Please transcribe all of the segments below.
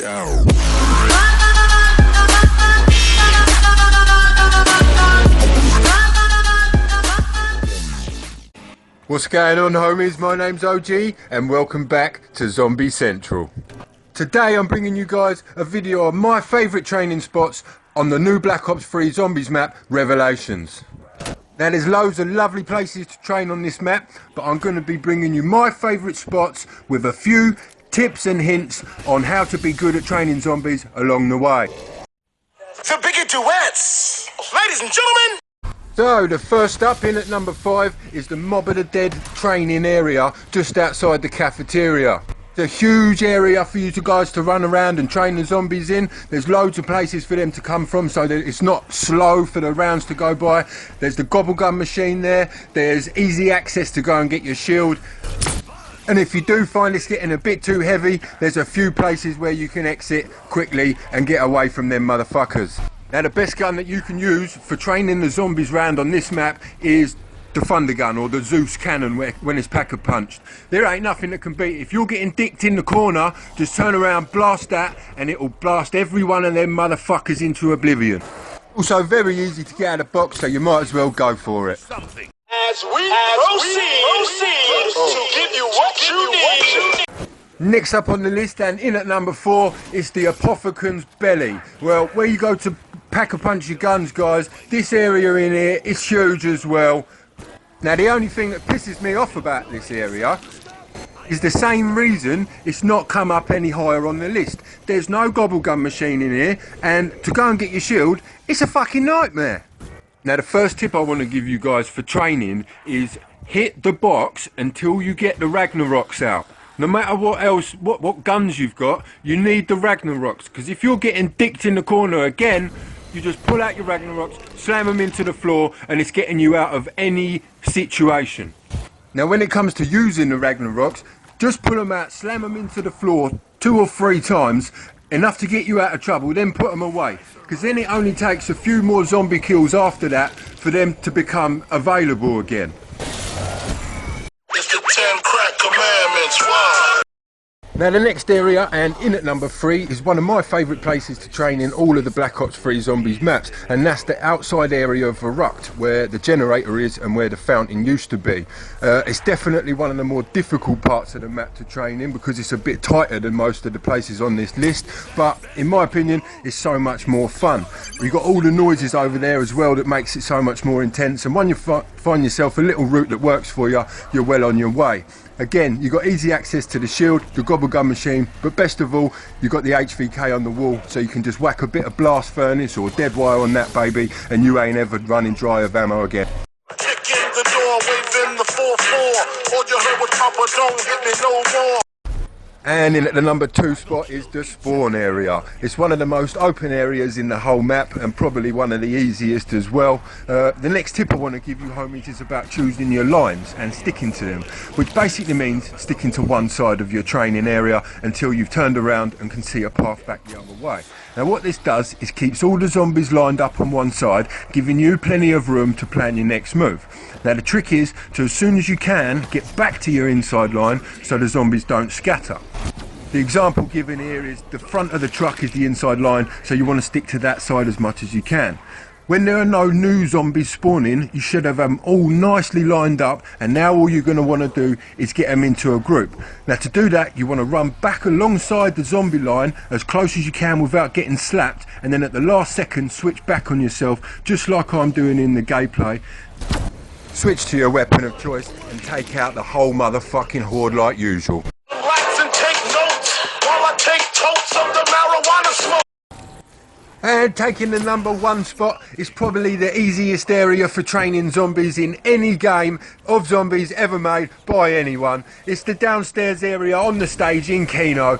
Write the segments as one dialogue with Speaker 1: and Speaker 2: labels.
Speaker 1: Yo. What's going on, homies? My name's OG and welcome back to Zombie Central. Today I'm bringing you guys a video of my favourite training spots on the new Black Ops 3 Zombies map, Revelations. Now there's loads of lovely places to train on this map, but I'm going to be bringing you my favourite spots with a few tips and hints on how to be good at training zombies along the way.
Speaker 2: The bigger duets! Ladies and gentlemen!
Speaker 1: So the first up in at number 5 is the Mob of the Dead training area just outside the cafeteria. It's a huge area for you guys to run around and train the zombies in. There's loads of places for them to come from so that it's not slow for the rounds to go by. There's the gobble gun machine there. There's easy access to go and get your shield. And if you do find it's getting a bit too heavy, there's a few places where you can exit quickly and get away from them motherfuckers. Now the best gun that you can use for training the zombies round on this map is the Thunder Gun or the Zeus cannon when it's pack-a-punched. There ain't nothing that can beat it. If you're getting dicked in the corner, just turn around, blast that, and it'll blast every one of them motherfuckers into oblivion. Also very easy to get out of the box, so you might as well go for it.
Speaker 2: As we proceed to give you what you need.
Speaker 1: Next up on the list and in at number 4 is the Apothecan's Belly. Well, where you go to pack-a-punch your guns, guys, this area in here is huge as well. Now the only thing that pisses me off about this area is the same reason it's not come up any higher on the list. There's no gobble gun machine in here, and to go and get your shield, it's a fucking nightmare. Now the first tip I want to give you guys for training is hit the box until you get the Ragnaroks out. No matter what else, what guns you've got, you need the Ragnaroks, because if you're getting dicked in the corner again, you just pull out your Ragnaroks, slam them into the floor, and it's getting you out of any situation. Now when it comes to using the Ragnaroks, just pull them out, slam them into the floor 2 or 3 times, enough to get you out of trouble, then put them away. Because then it only takes a few more zombie kills after that for them to become available again.
Speaker 2: It's the 10 crack commandments, why?
Speaker 1: Now the next area and in at number 3 is one of my favourite places to train in all of the Black Ops 3 Zombies maps, and that's the outside area of Verrückt, where the generator is and where the fountain used to be. It's definitely one of the more difficult parts of the map to train in because it's a bit tighter than most of the places on this list, but in my opinion it's so much more fun. You've got all the noises over there as well that makes it so much more intense, and when you find yourself a little route that works for you, you're well on your way. Again, you've got easy access to the shield, the gobble gun machine, but best of all, you've got the HVK on the wall, so you can just whack a bit of blast furnace or dead wire on that baby, and you ain't ever running dry of ammo again.
Speaker 2: Kick in the door, waving the 4-4. All you heard was Papa, don't hit me no more.
Speaker 1: And in at the number 2 spot is the spawn area. It's one of the most open areas in the whole map and probably one of the easiest as well. The next tip I want to give you, homies, is about choosing your lines and sticking to them, which basically means sticking to one side of your training area until you've turned around and can see a path back the other way. Now what this does is keeps all the zombies lined up on one side, giving you plenty of room to plan your next move. Now the trick is to, as soon as you can, get back to your inside line so the zombies don't scatter. The example given here is the front of the truck is the inside line, so you want to stick to that side as much as you can. When there are no new zombies spawning, you should have them all nicely lined up, and now all you're going to want to do is get them into a group. Now to do that, you want to run back alongside the zombie line as close as you can without getting slapped, and then at the last second switch back on yourself, just like I'm doing in the gameplay. Switch to your weapon of choice and take out the whole motherfucking horde like usual.
Speaker 2: Relax and take notes while I take totes of the marijuana smoke.
Speaker 1: And taking the number 1 spot is probably the easiest area for training zombies in any game of zombies ever made by anyone. It's the downstairs area on the stage in Kino.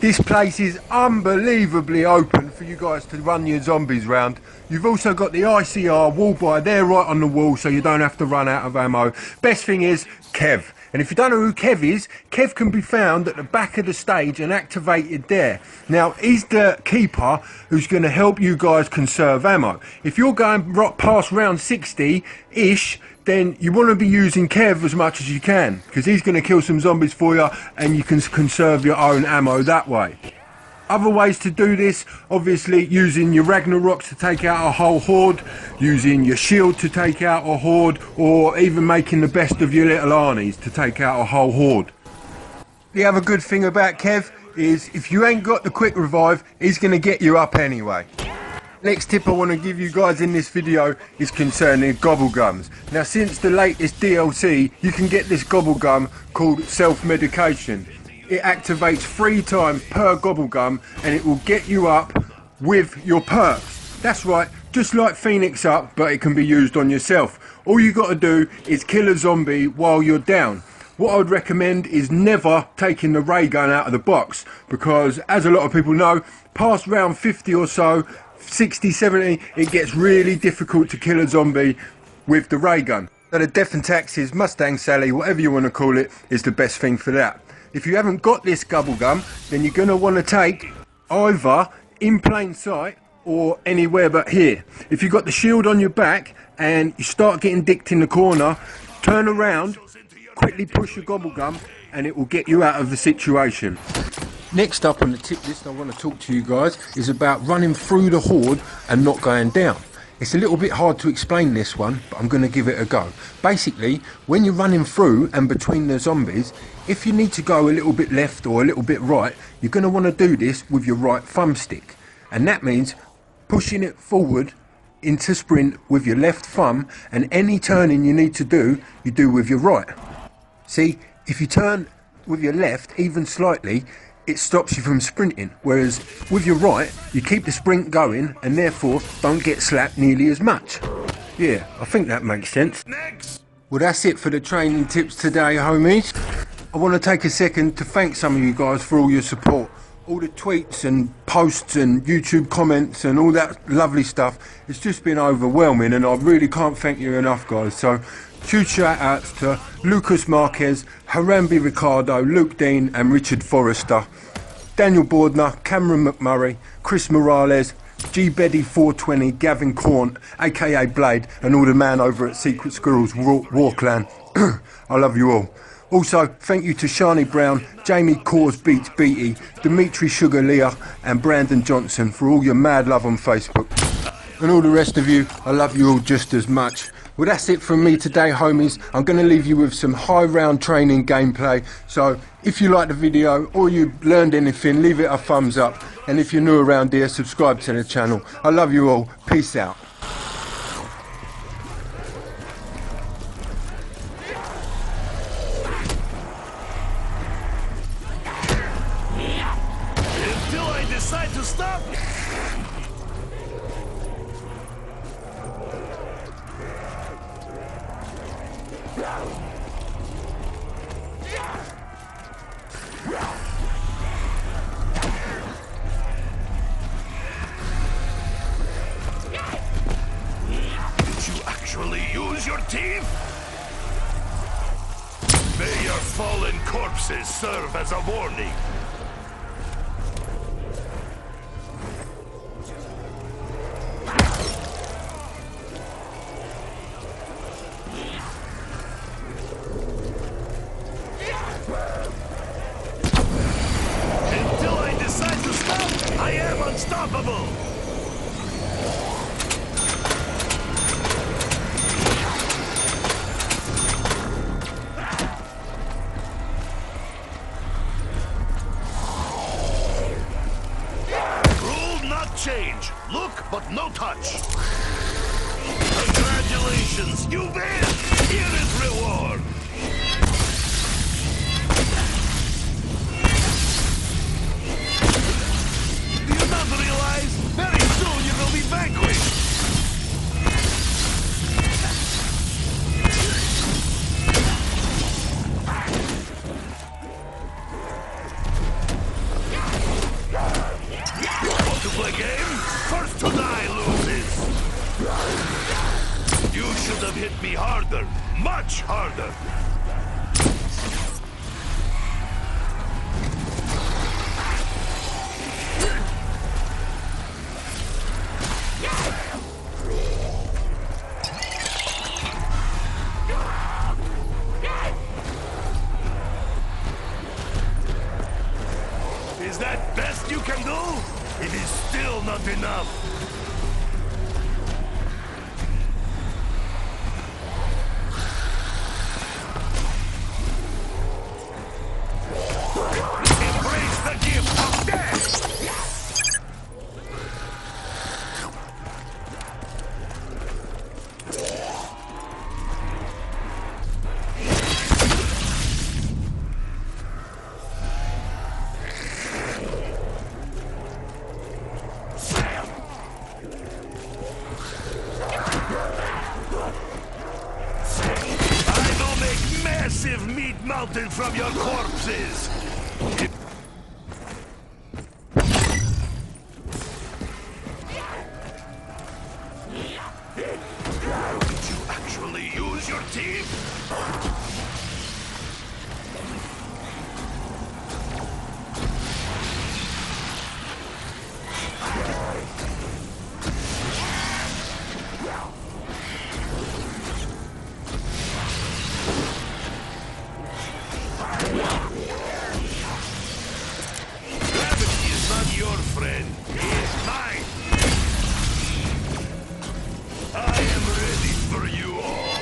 Speaker 1: This place is unbelievably open for you guys to run your zombies round. You've also got the ICR wall by there right on the wall, so you don't have to run out of ammo. Best thing is Kev. And if you don't know who Kev is, Kev can be found at the back of the stage and activated there. Now, he's the keeper who's going to help you guys conserve ammo. If you're going past round 60-ish, then you want to be using Kev as much as you can, because he's going to kill some zombies for you and you can conserve your own ammo that way. Other ways to do this, obviously using your Ragnaroks to take out a whole horde, using your shield to take out a horde, or even making the best of your little Arnies to take out a whole horde. The other good thing about Kev is if you ain't got the quick revive, he's going to get you up anyway. Next tip I want to give you guys in this video is concerning Gobblegums. Now since the latest DLC, you can get this Gobblegum called Self-Medication. It activates 3 times per Gobblegum and it will get you up with your perks. That's right, just like Phoenix Up, but it can be used on yourself. All you got to do is kill a zombie while you're down. What I would recommend is never taking the ray gun out of the box, because as a lot of people know, past round 50 or so, 60, 70, it gets really difficult to kill a zombie with the ray gun. So the Death and Taxes, Mustang Sally, whatever you want to call it, is the best thing for that. If you haven't got this Gobblegum, then you're going to want to take either in plain sight or anywhere but here. If you've got the shield on your back and you start getting dicked in the corner, turn around, quickly push your Gobblegum and it will get you out of the situation. Next up on the tip list I want to talk to you guys is about running through the horde and not going down. It's a little bit hard to explain this one, but I'm going to give it a go. Basically, when you're running through and between the zombies, if you need to go a little bit left or a little bit right, you're going to want to do this with your right thumbstick. And that means pushing it forward into sprint with your left thumb, and any turning you need to do, you do with your right. See, if you turn with your left even slightly, it stops you from sprinting, whereas with your right you keep the sprint going and therefore don't get slapped nearly as much. Yeah, I think that makes sense.
Speaker 2: Next.
Speaker 1: Well, that's it for the training tips today, homies. I want to take a second to thank some of you guys for all your support, all the tweets and posts and YouTube comments and all that lovely stuff. It's just been overwhelming and I really can't thank you enough, guys. So huge shout outs to Lucas Marquez, Harambe Ricardo, Luke Dean and Richard Forrester, Daniel Bordner, Cameron McMurray, Chris Morales, G Beddy 420, Gavin Corn, aka Blade, and all the man over at Secret Squirrels War Clan. I love you all. Also, thank you to Shani Brown, Jamie Cause Beats Beatty, Dimitri Sugar Leah and Brandon Johnson for all your mad love on Facebook. And all the rest of you, I love you all just as much. Well, that's it from me today, homies. I'm going to leave you with some high round training gameplay. So if you like the video or you learned anything, leave it a thumbs up. And if you're new around here, subscribe to the channel. I love you all. Peace out.
Speaker 2: Until I decide to stop. Did you actually use your teeth? May your fallen corpses serve as a warning. Until I decide to stop, I am unstoppable! Rule not change. Look, but no touch. Congratulations, you win! Here is reward! Do you not realize? Very soon you will be vanquished! Want to play game? First to die loses! You should have hit me harder, much harder!
Speaker 3: Is that best you can do? It is still not enough. Embrace the gift of death! Massive meat mountain from your corpses! Did you actually use your teeth? Gravity is not your friend, he is mine! I am ready for you all!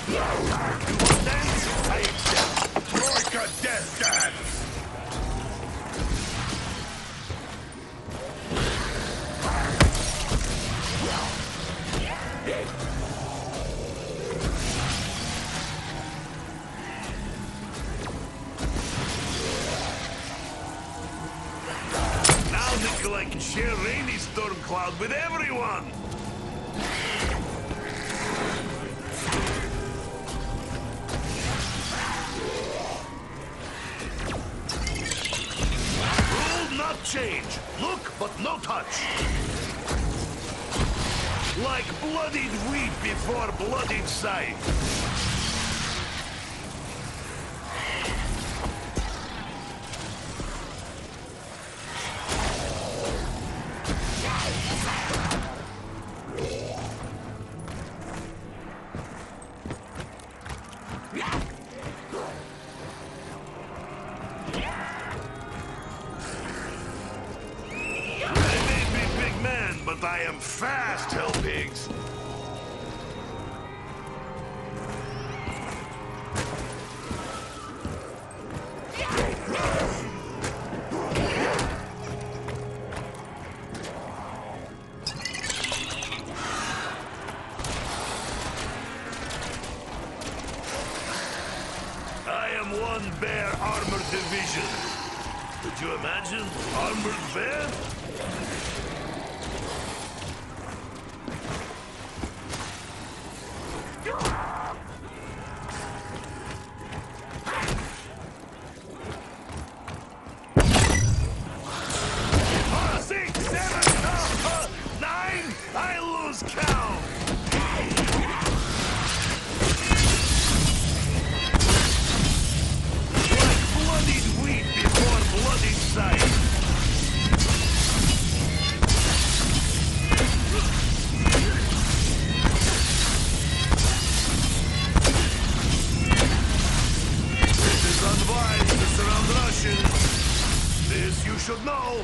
Speaker 3: You want dance? I accept! Troika Death Dance! Now Nikolai can share Rainy Storm Cloud with everyone! Rule not change. Look, but no touch. Like bloodied wheat before bloodied scythe. They made me big man, but I am fast, hell pigs. I am one bear armored division. Could you imagine? Armored bear? Six, seven, nine, I lose count. Like bloodied wheat before bloodied scythe. It is unwise to surround Russians. This you should know.